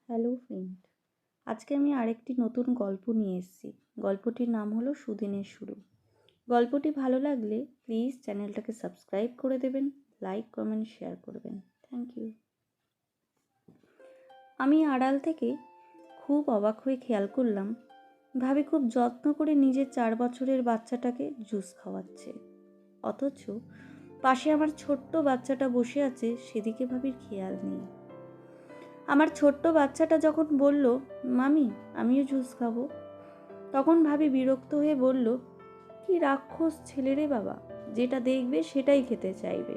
Hello friend, আজকে আমি আরেকটি নতুন গল্প নিয়ে এসেছি। গল্পটির নাম হলো সুদিনের শুরু। গল্পটি ভালো লাগলে প্লিজ চ্যানেলটাকে সাবস্ক্রাইব করে দেবেন, লাইক কমেন্ট শেয়ার করবেন। Thank you. আমি আড়াল থেকে খুব অবাক হয়ে খেয়াল করলাম, ভাবি খুব যত্ন করে নিজের 4 বছরের বাচ্চাটাকে জুস খাওয়াচ্ছে, অথচ পাশে আমার ছোট্ট বাচ্চাটা বসে আছে, সেদিকে ভাবির খেয়াল নেই। আমার ছোট্ট বাচ্চাটা যখন বলল, মামি আমিও জুস খাবো, তখন ভাবি বিরক্ত হয়ে বলল, কি রাক্ষস ছেলে রে বাবা, যেটা দেখবে সেটাই খেতে চাইবে।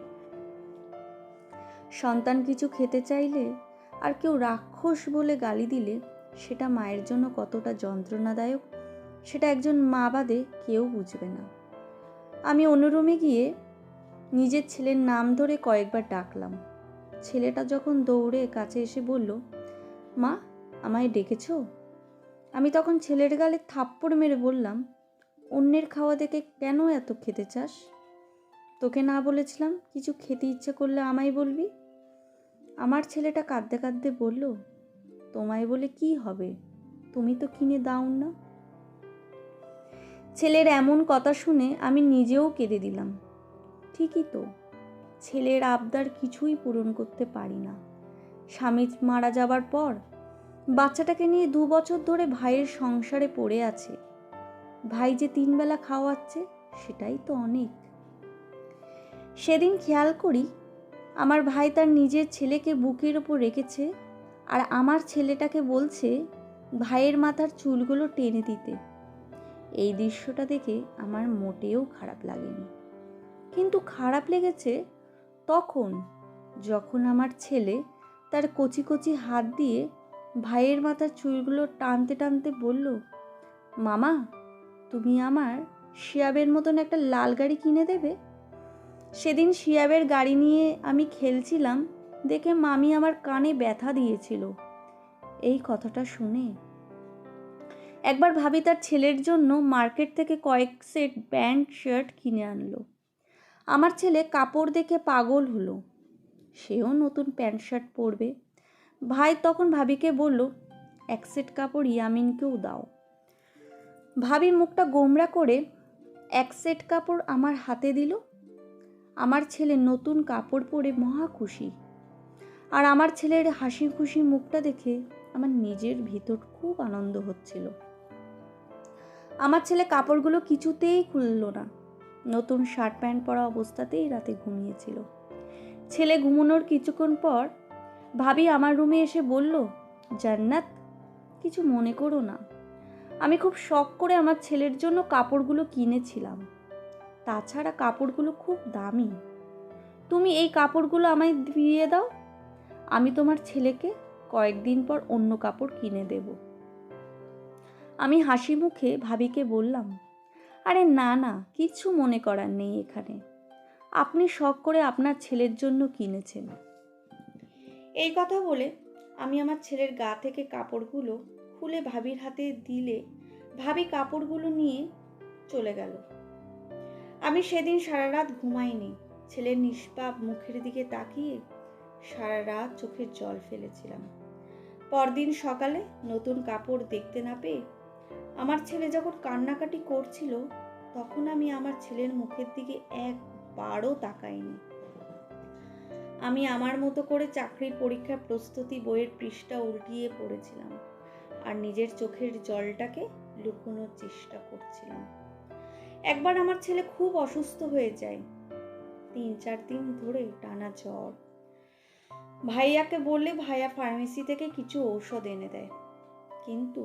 সন্তান কিছু খেতে চাইলে আর কেউ রাক্ষস বলে গালি দিলে সেটা মায়ের জন্য কতটা যন্ত্রণাদায়ক, সেটা একজন মা বাদে কেউ বুঝবে না। আমি অনুরুমে গিয়ে নিজের ছেলের নাম ধরে কয়েকবার ডাকলাম। ছেলেটা যখন দৌড়ে কাছে এসে বলল, মা আমায় ডেকেছো? আমি তখন ছেলের গালে থাপ্পড় মেরে বললাম, অন্যের খাওয়া দেখে কেন এত খেতে চাস? তোকে না বলেছিলাম কিছু খেতে ইচ্ছে করলে আমায় বলবি? আমার ছেলেটা কাঁদতে কাঁদতে বলল, তোমায় বলে কি হবে, তুমি তো কিনে দাও না। ছেলের এমন কথা শুনে আমি নিজেও কেঁদে দিলাম। ঠিকই তো, ছেলের আবদার কিছুই পূরণ করতে পারি না। স্বামী মারা যাবার পর বাচ্চাটাকে নিয়ে 2 বছর ধরে ভাইয়ের সংসারে পড়ে আছে। ভাই যে 3 বেলা খাওয়াচ্ছে, সেটাই তো অনেক। সেদিন খেয়াল করি, আমার ভাই তার নিজের ছেলেকে বুকের ওপর রেখেছে আর আমার ছেলেটাকে বলছে ভাইয়ের মাথার চুলগুলো টেনে দিতে। এই দৃশ্যটা দেখে আমার মোটেও খারাপ লাগেনি, কিন্তু খারাপ লেগেছে তখন, যখন আমার ছেলে তার কচি কচি হাত দিয়ে ভাইয়ের মাথার চুলগুলো টানতে টানতে বলল, মামা তুমি আমার শিয়াবের মতন একটা লাল গাড়ি কিনে দেবে? সেদিন শিয়াবের গাড়ি নিয়ে আমি খেলছিলাম দেখে মামি আমার কানে ব্যথা দিয়েছিল। এই কথাটা শুনে একবার ভাবি তার ছেলের জন্য মার্কেট থেকে কয়েক সেট প্যান্ট শার্ট কিনে আনলো। আমার ছেলে কাপড় দেখে পাগল হলো, সেও নতুন প্যান্ট শার্ট পরবে। ভাই তখন ভাবিকে বলল, 1 সেট কাপড় ইয়ামিনকেও দাও। ভাবি মুখটা গোমড়া করে 1 সেট কাপড় আমার হাতে দিল। আমার ছেলে নতুন কাপড় পরে মহা খুশি, আর আমার ছেলের হাসি খুশি মুখটা দেখে আমার নিজের ভিতর খুব আনন্দ হচ্ছিল। আমার ছেলে কাপড়গুলো কিছুতেই খুলল না, নতুন শার্ট প্যান্ট পরা অবস্থাতেই রাতে ঘুমিয়েছিল। ছেলে ঘুমানোর কিছুক্ষণ পর ভাবি আমার রুমে এসে বলল, জান্নাত কিছু মনে করো না, আমি খুব শখ করে আমার ছেলের জন্য কাপড়গুলো কিনেছিলাম, তাছাড়া কাপড়গুলো খুব দামি, তুমি এই কাপড়গুলো আমায় দিয়ে দাও, আমি তোমার ছেলেকে কয়েকদিন পর অন্য কাপড় কিনে দেব। আমি হাসি মুখে ভাবিকে বললাম, আরে না না, কিছু মনে করার নেই, এখানে আপনি শখ করে আপনার ছেলের জন্য কিনেছেন। এই কথা বলে আমি আমার ছেলের গা থেকে কাপড়গুলো খুলে ভাবির হাতে দিলে ভাবি কাপড়গুলো নিয়ে চলে গেল। আমি সেদিন সারা রাত ঘুমাইনি। ছেলের নিষ্পাপ মুখের দিকে তাকিয়ে সারা রাত চোখের জল ফেলেছিলাম। পরদিন সকালে নতুন কাপড় দেখতে না পেয়ে আমার ছেলে যখন কান্নাকাটি করছিল, তখন আমি আমার ছেলের মুখের দিকে একবারও তাকাইনি। আমি আমার মতো করে চাকরির পরীক্ষার প্রস্তুতি বইয়ের পৃষ্ঠা উল্টিয়ে পড়েছিলাম আর নিজের চোখের জলটাকে লুকোনোর চেষ্টা করছিলাম। একবার আমার ছেলে খুব অসুস্থ হয়ে যায়, 3-4 দিন ধরে টানা জ্বর। ভাইয়াকে বললে ভাইয়া ফার্মেসি থেকে কিছু ঔষধ এনে দেয়, কিন্তু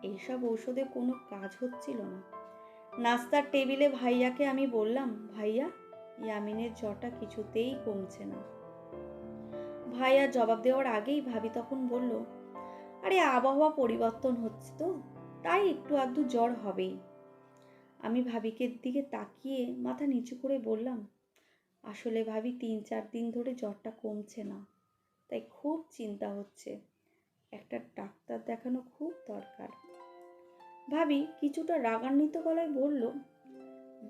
এইসব ঔষধে কোনো কাজ হচ্ছিল না। নাস্তার টেবিলে ভাইয়াকে আমি বললাম, ভাইয়া ইয়ামিনের জ্বরটা কিছুতেই কমছে না। ভাইয়া জবাব দেওয়ার আগেই ভাবি তখন বলল, আরে আবহাওয়া পরিবর্তন হচ্ছে তো, তাই একটু আধটু জ্বর হবেই। আমি ভাবিকে দিকে তাকিয়ে মাথা নিচু করে বললাম, আসলে ভাবি 3-4 দিন ধরে জ্বরটা কমছে না, তাই খুব চিন্তা হচ্ছে, একটা ডাক্তার দেখানো খুব দরকার। ভাবি কিছুটা রাগান্বিত গলায় বলল,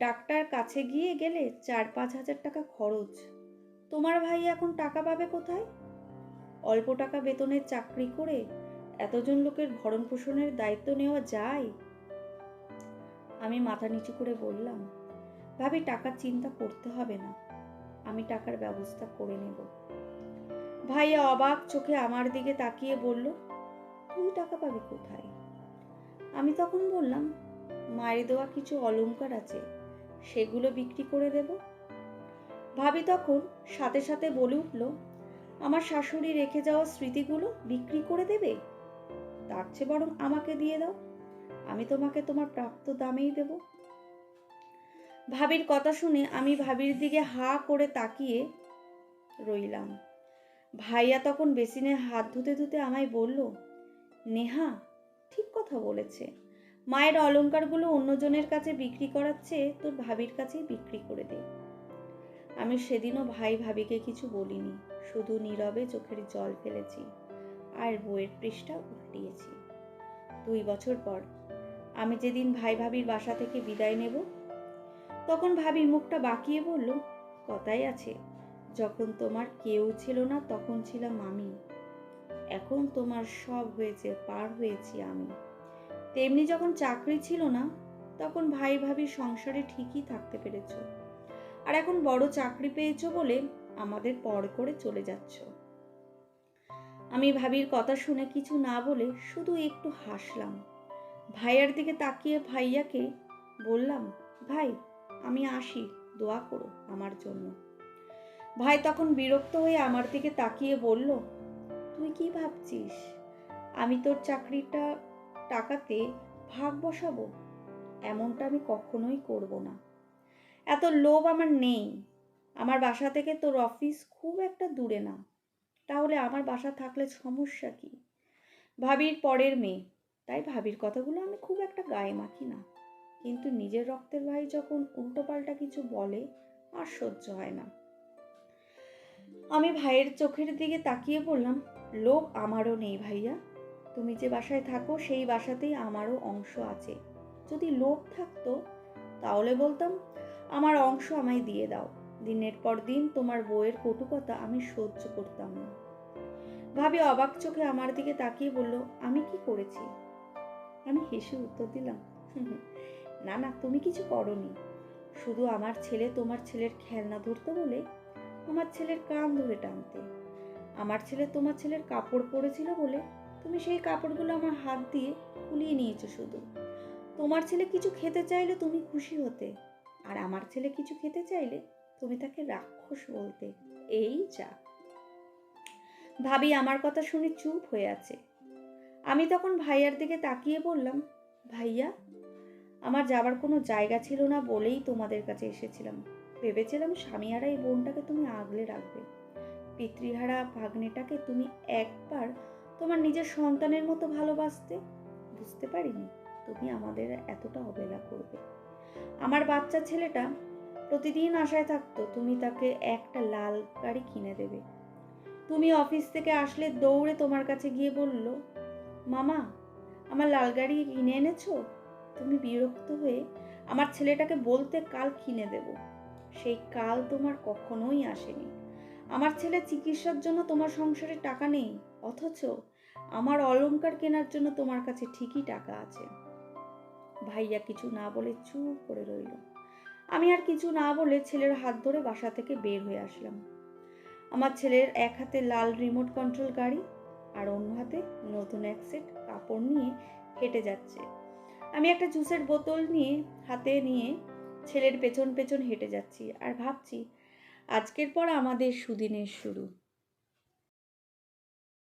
ডাক্তার কাছে গিয়ে গেলে 4-5 হাজার টাকা খরচ, তোমার ভাই এখন টাকা পাবে কোথায়? অল্প টাকা বেতনের চাকরি করে এতজন লোকের ভরণ পোষণের দায়িত্ব নেওয়া যায়? আমি মাথা নিচু করে বললাম, ভাবি টাকার চিন্তা করতে হবে না, আমি টাকার ব্যবস্থা করে নেব। ভাইয়া অবাক চোখে আমার দিকে তাকিয়ে বলল, তুই টাকা পাবি কোথায়? আমি তখন বললাম, মায়ের দেওয়া কিছু অলংকার আছে, সেগুলো বিক্রি করে দেব। ভাবি তখন সাথে সাথে বলে উঠল, আমার শাশুড়ি রেখে যাওয়া স্মৃতিগুলো বিক্রি করে দেবে? তার চেয়ে বরং আমাকে দিয়ে দাও, আমি তোমাকে তোমার প্রাপ্ত দামেই দেব। ভাবির কথা শুনে আমি ভাবির দিকে হা করে তাকিয়ে রইলাম। ভাইয়া তখন বেসিনে হাত ধুতে ধুতে আমায় বলল, নেহা ঠিক কথা বলেছে, মায়ের অলংকারগুলো অন্যজনের কাছে বিক্রি করার চেয়ে তোর ভাবির কাছেই বিক্রি করে দে। আমি সেদিনও ভাবিকে কিছু বলিনি, শুধু নীরবে চোখের জল ফেলেছি আর বইয়ের পৃষ্ঠা উল্টিয়েছি। 2 বছর পর আমি যেদিন ভাবির বাসা থেকে বিদায় নেব, তখন ভাবি মুখটা বাঁকিয়ে বলল, কথাই আছে, যখন তোমার কেউ ছিল না তখন ছিলাম আমি, এখন তোমার সব হয়েছে, পার হয়েছি আমি। তেমনি যখন চাকরি ছিল না তখন ভাবির সংসারে ঠিকই থাকতে পেরেছ, আর এখন বড় চাকরি পেয়েছো বলে আমাদের পর করে চলে যাচ্ছ। আমি ভাবির কথা শুনে কিছু না বলে শুধু একটু হাসলাম। ভাইয়ার দিকে তাকিয়ে ভাইয়াকে বললাম, ভাই আমি আসি, দোয়া করো আমার জন্য। ভাই তখন বিরক্ত হয়ে আমার দিকে তাকিয়ে বলল, তুই কি ভাবছিস আমি তোর চাকরিটা টাকাতে ভাগ বসাবো? এমনটা আমি কখনোই করব না, এত লোভ আমার নেই। আমার বাসা থেকে তোর অফিস খুব একটা দূরে না, তাহলে আমার বাসা থাকলে সমস্যা কি? ভাবির পরের মেয়ে, তাই ভাবির কথাগুলো আমি খুব একটা গায়ে মাখি না, কিন্তু নিজের রক্তের ভাই যখন উল্টোপাল্টা কিছু বলে আর সহ্য হয় না। আমি ভাইয়ের চোখের দিকে তাকিয়ে বললাম, লোভ আমারও নেই ভাইয়া, তুমি যে বাসায় থাকো সেই বাসাতেই আমারও অংশ আছে। যদি লোভ থাকতো তাহলে বলতাম, আমার অংশ আমায় দিয়ে দাও। দিনের পর দিন তোমার বউয়ের কটু কথা আমি সহ্য করতাম না। ভাবি অবাক চোখে আমার দিকে তাকিয়ে বলল, আমি কি করেছি? আমি হেসে উত্তর দিলাম, না না, তুমি কিছু করনি, শুধু আমার ছেলে তোমার ছেলের খেলনা ধরতে বলে আমার ছেলের কান ধরে টানতে। আমার ছেলে তোমার ছেলের কাপড় পরেছিল বলে তুমি সেই কাপড়গুলো আমার হাত দিয়ে খুলিয়ে নিয়েছো। শুধু তোমার ছেলে কিছু খেতে চাইলে তুমি খুশি হতে, আর আমার ছেলে কিছু খেতে চাইলে তুমি তাকে রাক্ষস বলতে। এই যা। ভাবি আমার কথা শুনে চুপ হয়ে আছে। আমি তখন ভাইয়ার দিকে তাকিয়ে বললাম, ভাইয়া আমার যাবার কোনো জায়গা ছিল না বলেই তোমাদের কাছে এসেছিলাম। ভেবেছিলাম স্বামীহারা এই বোনটাকে তুমি আগলে রাখবে, পিতৃহারা ভাগ্নেটাকে তুমি একবার তোমার নিজের সন্তানের মতো ভালোবাসতে। বুঝতে পারিনি তুমি আমাদের এতটা অবহেলা করবে। আমার বাচ্চা ছেলেটা প্রতিদিন আশায় থাকতো তুমি তাকে একটা লাল গাড়ি কিনে দেবে। তুমি অফিস থেকে আসলে দৌড়ে তোমার কাছে গিয়ে বলল, মামা আমার লাল গাড়ি কিনে এনেছো? তুমি বিরক্ত হয়ে আমার ছেলেটাকে বলতে কাল কিনে দেব। সেই কাল তোমার কখনোই আসেনি। আমার ছেলে চিকিৎসার জন্য তোমার সংসারে টাকা নেই, অথচ আমার অলংকার কেনার জন্য তোমার কাছে ঠিকই টাকা আছে। ভাইয়া কিছু না বলে চুপ করে রইল। আমি আর কিছু না বলে ছেলের হাত ধরে বাসা থেকে বের হয়ে আসলাম। আমার ছেলের এক হাতে লাল রিমোট কন্ট্রোল গাড়ি আর অন্য হাতে নতুন এক সেট কাপড় নিয়ে হেঁটে যাচ্ছে। আমি একটা জুসের বোতল হাতে নিয়ে ছেলের পেছন পেছন হেঁটে যাচ্ছি আর ভাবছি, আজকের পর আমাদের সুদিনের শুরু।